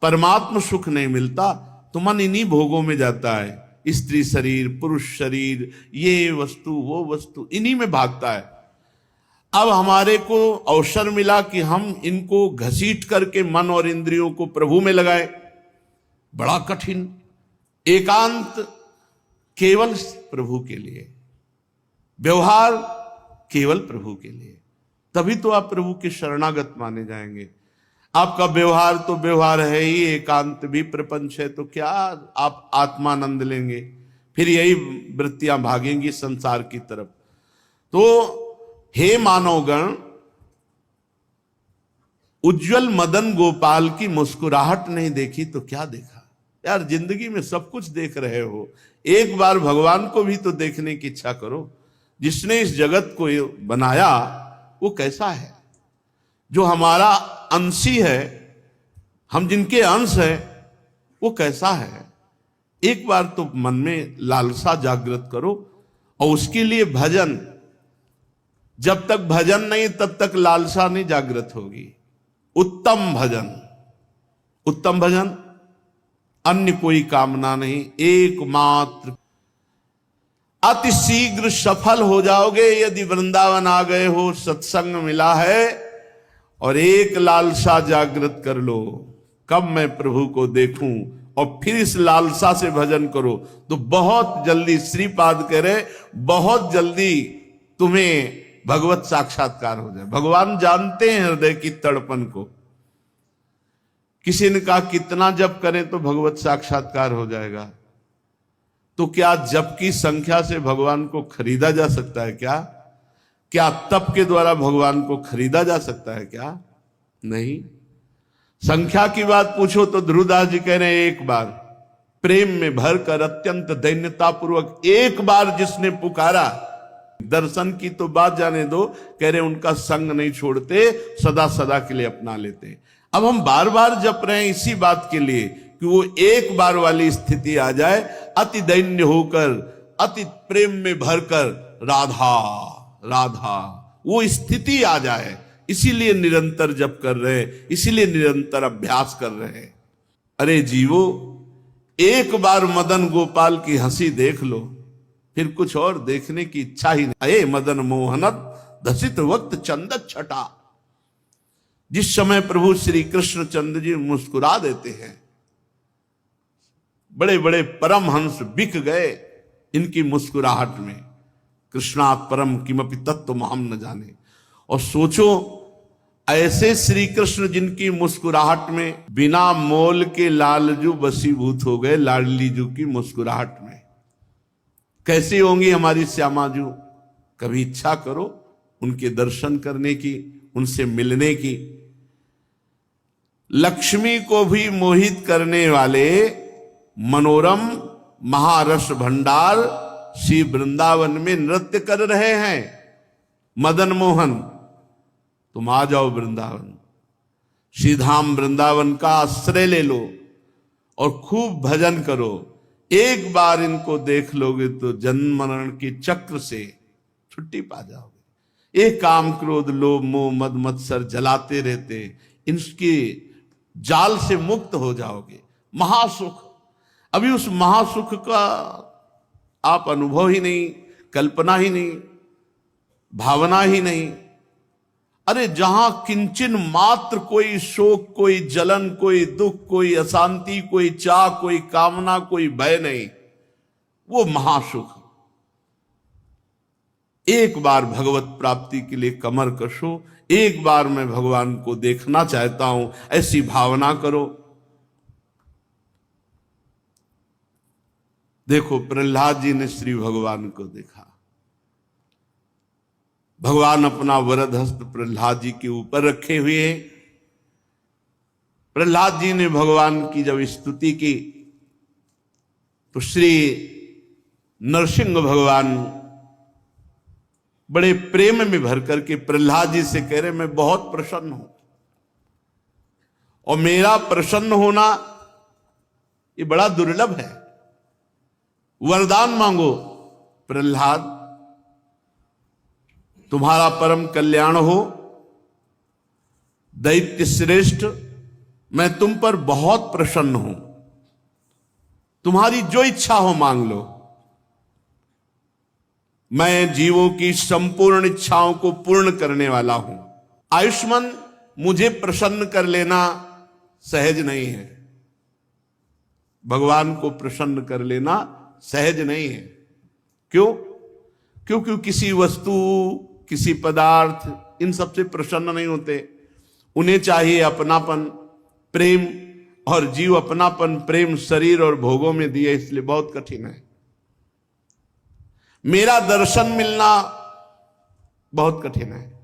परमात्म सुख नहीं मिलता तो मन इन्हीं भोगों में जाता है। स्त्री शरीर, पुरुष शरीर, ये वस्तु वो वस्तु, इन्हीं में भागता है। अब हमारे को अवसर मिला कि हम इनको घसीट करके मन और इंद्रियों को प्रभु में लगाए। बड़ा कठिन। एकांत केवल प्रभु के लिए, व्यवहार केवल प्रभु के लिए, तभी तो आप प्रभु के शरणागत माने जाएंगे। आपका व्यवहार तो व्यवहार है ही, एकांत भी प्रपंच है, तो क्या आप आत्मानंद लेंगे? फिर यही वृत्तियां भागेंगी संसार की तरफ। तो हे मानवगण, उज्जवल मदन गोपाल की मुस्कुराहट नहीं देखी तो क्या देखा? यार जिंदगी में सब कुछ देख रहे हो, एक बार भगवान को भी तो देखने की इच्छा करो। जिसने इस जगत को बनाया वो कैसा है? जो हमारा अंशी है, हम जिनके अंश है, वो कैसा है? एक बार तो मन में लालसा जागृत करो। और उसके लिए भजन, जब तक भजन नहीं तब तक लालसा नहीं जागृत होगी। उत्तम भजन, उत्तम भजन, अन्य कोई कामना नहीं, एकमात्र। अति शीघ्र सफल हो जाओगे यदि वृंदावन आ गए हो, सत्संग मिला है और एक लालसा जागृत कर लो, कब मैं प्रभु को देखूं, और फिर इस लालसा से भजन करो तो बहुत जल्दी, श्रीपाद कह रहे, बहुत जल्दी तुम्हें भगवत साक्षात्कार हो जाए। भगवान जानते हैं हृदय की तड़पन को। किसी ने कहा कितना जप करें तो भगवत साक्षात्कार हो जाएगा? तो क्या जप की संख्या से भगवान को खरीदा जा सकता है क्या? क्या तप के द्वारा भगवान को खरीदा जा सकता है क्या? नहीं। संख्या की बात पूछो तो ध्रुवदास जी कह रहे हैं, एक बार प्रेम में भरकर अत्यंत दैन्यता पूर्वक एक बार जिसने पुकारा, दर्शन की तो बात जाने दो, कह रहे उनका संग नहीं छोड़ते, सदा सदा के लिए अपना लेते। अब हम बार बार जप रहे हैं इसी बात के लिए कि वो एक बार वाली स्थिति आ जाए, अति दैन्य होकर, अति प्रेम में भरकर राधा राधा, वो स्थिति आ जाए। इसीलिए निरंतर जप कर रहे हैं, इसीलिए निरंतर अभ्यास कर रहे हैं। अरे जीवो, एक बार मदन गोपाल की हंसी देख लो, फिर कुछ और देखने की इच्छा ही नहीं। अये मदन मोहनत दसित वक्त चंदत छटा। जिस समय प्रभु श्री कृष्ण चंद्र जी मुस्कुरा देते हैं, बड़े बड़े परमहंस बिक गए इनकी मुस्कुराहट में। कृष्णात् परम किमपि तत्व हम न जाने। और सोचो, ऐसे श्री कृष्ण जिनकी मुस्कुराहट में बिना मोल के लालजू बसीभूत हो गए, लाडली जू की मुस्कुराहट में, कैसी होंगी हमारी श्यामाजू? कभी इच्छा करो उनके दर्शन करने की, उनसे मिलने की। लक्ष्मी को भी मोहित करने वाले मनोरम महारस भंडार श्री वृंदावन में नृत्य कर रहे हैं। मदन मोहन, तुम आ जाओ वृंदावन, श्रीधाम वृंदावन का आश्रय ले लो और खूब भजन करो। एक बार इनको देख लोगे तो जन्म मरण के चक्र से छुट्टी पा जाओगे। एक काम क्रोध लोभ मोह मद मत्सर जलाते रहते, इनके जाल से मुक्त हो जाओगे। महासुख, अभी उस महासुख का आप अनुभव ही नहीं, कल्पना ही नहीं, भावना ही नहीं। अरे जहां किंचन मात्र कोई शोक, कोई जलन, कोई दुख, कोई अशांति, कोई चाह, कोई कामना, कोई भय नहीं, वो महासुख। एक बार भगवत प्राप्ति के लिए कमर कसो, एक बार मैं भगवान को देखना चाहता हूं, ऐसी भावना करो। देखो प्रहलाद जी ने श्री भगवान को देखा। भगवान अपना वरद हस्त प्रहलाद जी के ऊपर रखे हुए हैं। प्रहलाद जी ने भगवान की जब स्तुति की तो श्री नरसिंह भगवान बड़े प्रेम में भर करके प्रहलाद जी से कह रहे, मैं बहुत प्रसन्न हूं और मेरा प्रसन्न होना ये बड़ा दुर्लभ है। वरदान मांगो प्रहलाद, तुम्हारा परम कल्याण हो, दैत्य श्रेष्ठ मैं तुम पर बहुत प्रसन्न हूं, तुम्हारी जो इच्छा हो मांग लो। मैं जीवों की संपूर्ण इच्छाओं को पूर्ण करने वाला हूं। आयुष्मान, मुझे प्रसन्न कर लेना सहज नहीं है। भगवान को प्रसन्न कर लेना सहज नहीं है। क्यों? क्योंकि किसी वस्तु, किसी पदार्थ, इन सबसे प्रसन्न नहीं होते। उन्हें चाहिए अपनापन, प्रेम, और जीव अपनापन, प्रेम शरीर और भोगों में दिए, इसलिए बहुत कठिन है। मेरा दर्शन मिलना बहुत कठिन है।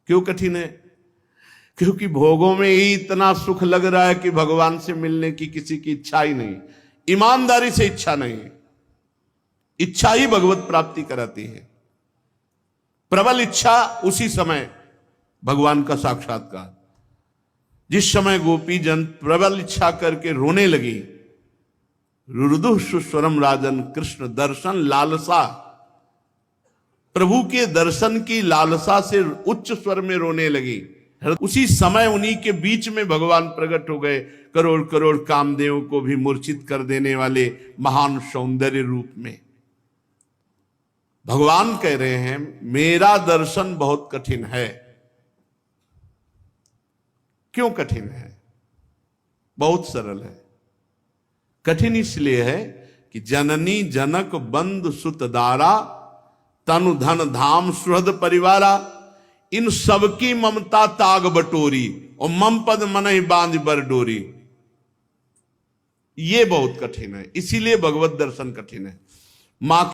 क्यों कठिन है? क्योंकि भोगों में ही इतना सुख लग रहा है कि भगवान से मिलने की किसी की इच्छा ही नहीं, ईमानदारी से इच्छा नहीं। इच्छा ही भगवत प्राप्ति कराती है। प्रबल इच्छा उसी समय भगवान का साक्षात्कार। जिस समय गोपी जन प्रबल इच्छा करके रोने लगी, रुरुदुः सुस्वरम राजन, कृष्ण दर्शन लालसा, प्रभु के दर्शन की लालसा से उच्च स्वर में रोने लगी। उसी समय उन्हीं के बीच में भगवान प्रकट हो गए, करोड़ करोड़ कामदेवों को भी मूर्छित कर देने वाले महान सौंदर्य रूप में। भगवान कह रहे हैं मेरा दर्शन बहुत कठिन है। क्यों कठिन है? बहुत सरल है। कठिन इसलिए है कि जननी जनक बंधु सुत दारा, तनु धन धाम सुहृद परिवारा, इन सबकी ममता ताग बटोरी, और मम पद मन ही बांध बर डोरी। ये बहुत कठिन है, इसीलिए भगवत दर्शन कठिन है। मां